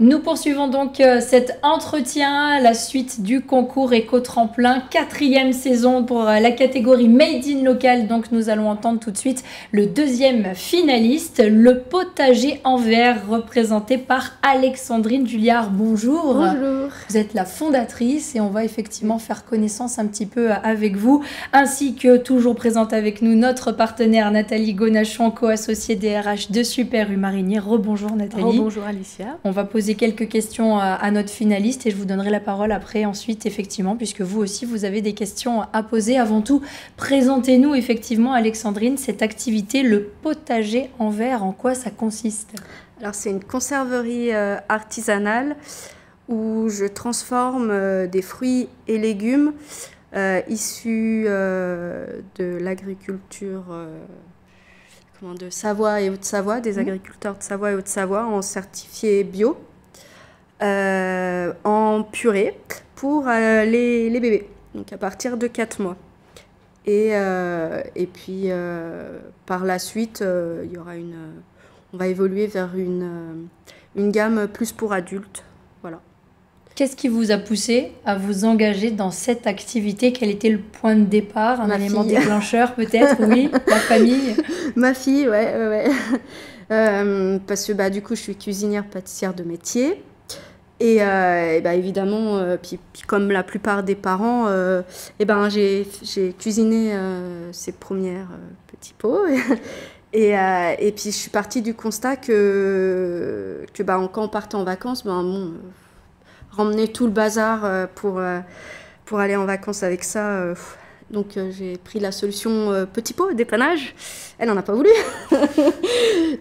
Nous poursuivons donc cet entretien, la suite du concours Éco-Tremplin, 4e saison pour la catégorie Made in Local. Donc nous allons entendre tout de suite le deuxième finaliste, le potager en verre, représenté par Alexandrine Julliard. Bonjour. Bonjour. Vous êtes la fondatrice et on va effectivement faire connaissance un petit peu avec vous, ainsi que toujours présente avec nous notre partenaire Nathalie Gonachon, co-associée DRH de Super U Marinier. Rebonjour Nathalie. Bonjour Alicia. On va poser quelques questions à notre finaliste et je vous donnerai la parole après ensuite effectivement, puisque vous aussi vous avez des questions à poser. Avant tout, présentez-nous effectivement Alexandrine cette activité, le potager en verre. En quoi ça consiste? Alors c'est une conserverie artisanale où je transforme des fruits et légumes issus de l'agriculture de Savoie et Haute-Savoie, des agriculteurs de Savoie et Haute-Savoie en certifié bio, en purée pour les bébés, donc à partir de 4 mois. Et puis par la suite, on va évoluer vers une gamme plus pour adultes. Voilà. Qu'est-ce qui vous a poussé à vous engager dans cette activité? Quel était le point de départ? Un élément déclencheur peut-être? Oui, la famille? Ma fille, ouais. Parce que du coup, je suis cuisinière pâtissière de métier. Et évidemment, puis comme la plupart des parents, j'ai cuisiné ces premières petits pots. Et puis, je suis partie du constat que quand on partait en vacances, ramener tout le bazar pour aller en vacances avec ça. Donc j'ai pris la solution petit pot, dépannage. Elle n'en a pas voulu.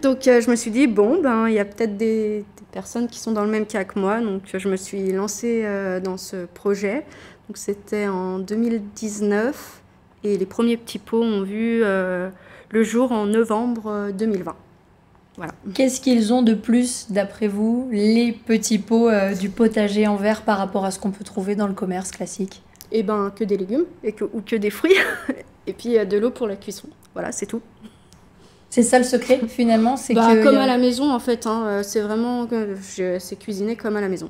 Donc je me suis dit, il y a peut-être des personnes qui sont dans le même cas que moi. Donc je me suis lancée dans ce projet. Donc c'était en 2019 et les premiers petits pots ont vu le jour en novembre 2020. Voilà. Qu'est-ce qu'ils ont de plus, d'après vous, les petits pots du potager en verre par rapport à ce qu'on peut trouver dans le commerce classique? Que des légumes ou que des fruits. Et puis de l'eau pour la cuisson. Voilà, c'est tout. C'est ça le secret, finalement, c'est que... Comme à la maison, en fait. C'est vraiment... c'est cuisiner comme à la maison.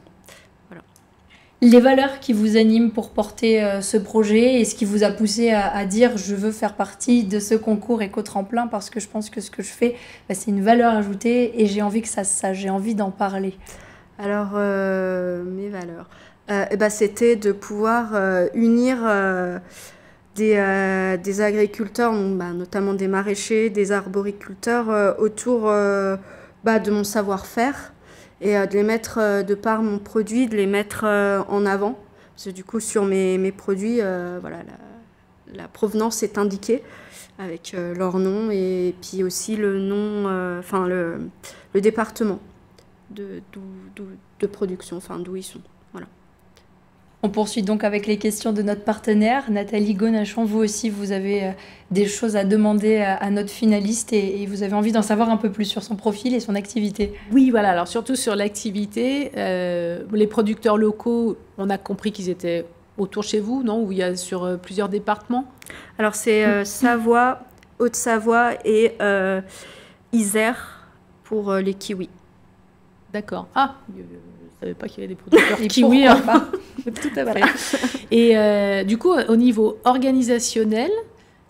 Voilà. Les valeurs qui vous animent pour porter ce projet et ce qui vous a poussé à dire je veux faire partie de ce concours Éco-Tremplin parce que je pense que ce que je fais, c'est une valeur ajoutée et j'ai envie que ça se sache, j'ai envie d'en parler. Alors, mes valeurs, c'était de pouvoir unir des agriculteurs, notamment des maraîchers, des arboriculteurs autour de mon savoir-faire. Et de les mettre, de par mon produit, de les mettre en avant. Parce que du coup, sur mes produits, la provenance est indiquée avec leur nom et puis aussi le nom, le département de production, d'où ils sont. Voilà. On poursuit donc avec les questions de notre partenaire, Nathalie Gonachon. Vous aussi, vous avez des choses à demander à notre finaliste et vous avez envie d'en savoir un peu plus sur son profil et son activité. Oui, voilà. Alors surtout sur l'activité, les producteurs locaux, on a compris qu'ils étaient autour chez vous, non? Ou il y a sur plusieurs départements? Alors c'est Savoie, Haute-Savoie et Isère pour les kiwis. D'accord. Ah, je ne savais pas qu'il y avait des producteurs kiwis. Tout à fait. Et du coup, au niveau organisationnel,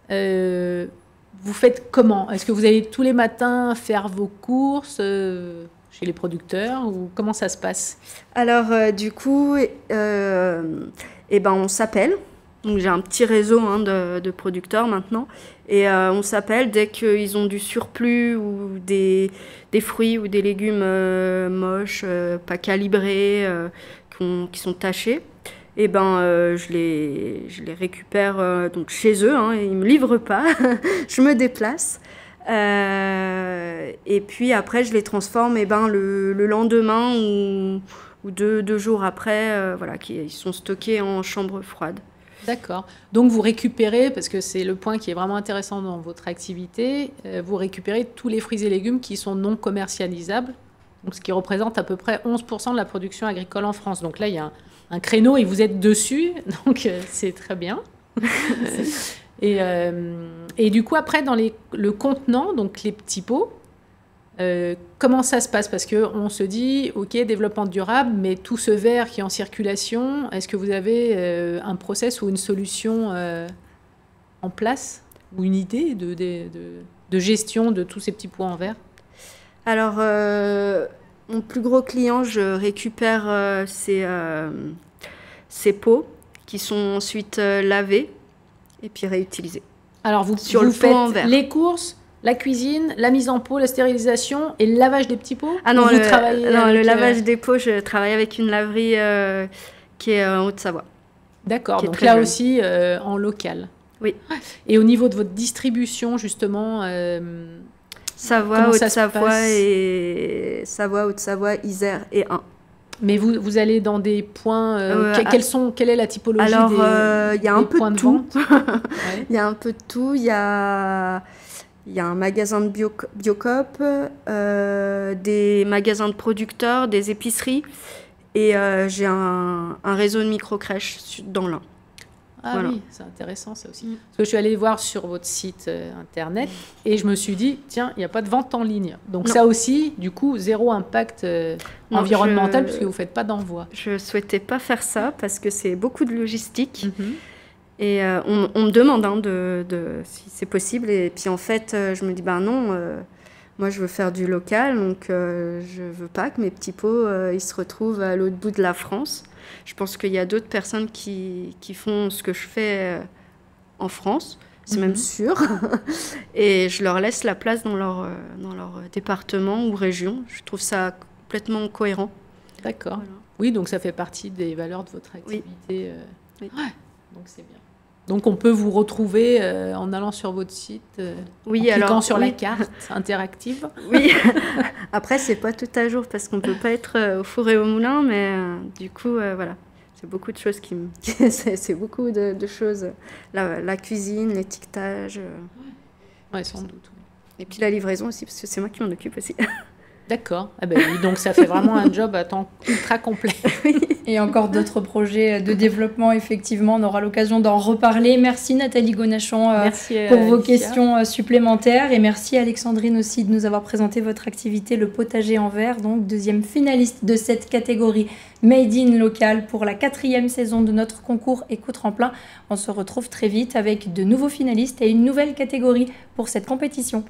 vous faites comment? Est-ce que vous allez tous les matins faire vos courses chez les producteurs ou comment ça se passe? Alors, du coup, on s'appelle. Donc, j'ai un petit réseau de producteurs maintenant. Et on s'appelle dès qu'ils ont du surplus ou des fruits ou des légumes moches, pas calibrés, qui sont tachés. Et je les récupère donc chez eux. Et ils ne me livrent pas. Je me déplace. Et puis après, je les transforme le lendemain ou deux jours après. Ils sont stockés en chambre froide. D'accord. Donc vous récupérez, parce que c'est le point qui est vraiment intéressant dans votre activité, vous récupérez tous les fruits et légumes qui sont non commercialisables, donc ce qui représente à peu près 11% de la production agricole en France. Donc là, il y a un créneau et vous êtes dessus, donc c'est très bien. Et du coup, après, dans le contenant, donc les petits pots, Comment ça se passe? Parce qu'on se dit, ok, développement durable, mais tout ce verre qui est en circulation, est-ce que vous avez un process ou une solution en place? Ou une idée de gestion de tous ces petits pots en verre? Alors, mon plus gros client, je récupère ces pots qui sont ensuite lavés et puis réutilisés. Alors, vous pot en faites verre. les courses, la cuisine, la mise en pot, la stérilisation et le lavage des petits pots? Ah non, Ou vous travaillez avec, le lavage des pots, je travaille avec une laverie qui est en Haute-Savoie. D'accord, qui est donc très là jeune. aussi en local. Oui. Et au niveau de votre distribution, justement, Savoie, comment ça se Haute-Savoie passe? et Savoie, Haute-Savoie, Isère et Ain. mais vous allez dans des points. Quelle est la typologie Alors, des, il y a un des peu points de de tout. vente? Ouais. Il y a un peu de tout. Il y a un magasin de Biocoop, des magasins de producteurs, des épiceries. Et j'ai un réseau de micro-crèches dans l'Ain. Ah Voilà. oui, c'est intéressant ça aussi. Parce que je suis allée voir sur votre site internet et je me suis dit, tiens, il n'y a pas de vente en ligne. Donc Non. ça aussi, du coup, zéro impact Non, environnemental puisque vous ne faites pas d'envoi. Je souhaitais pas faire ça parce que c'est beaucoup de logistique. Mhm. Et on me demande si c'est possible. Et puis en fait, je me dis, ben non, moi je veux faire du local. Donc je veux pas que mes petits pots ils se retrouvent à l'autre bout de la France. Je pense qu'il y a d'autres personnes qui font ce que je fais en France. C'est même sûr. Et je leur laisse la place dans leur département ou région. Je trouve ça complètement cohérent. D'accord. Voilà. Oui, donc ça fait partie des valeurs de votre activité. Oui. Ouais, donc c'est bien. Donc on peut vous retrouver en allant sur votre site, en cliquant sur la carte interactive. Oui. Après, c'est pas tout à jour parce qu'on peut pas être au four et au moulin, mais du coup, voilà. C'est beaucoup de choses c'est beaucoup de choses. La cuisine, l'étiquetage. Oui, sans doute. Et puis la livraison aussi, parce que c'est moi qui m'en occupe aussi. D'accord. Ah ben oui, donc ça fait vraiment un job à temps ultra complet. Et encore d'autres projets de développement, effectivement, on aura l'occasion d'en reparler. Merci Nathalie Gonachon Merci, pour vos Alicia. questions supplémentaires. Et merci Alexandrine aussi de nous avoir présenté votre activité, le potager en verre, donc deuxième finaliste de cette catégorie Made in Local pour la 4e saison de notre concours Éco-Tremplin. On se retrouve très vite avec de nouveaux finalistes et une nouvelle catégorie pour cette compétition.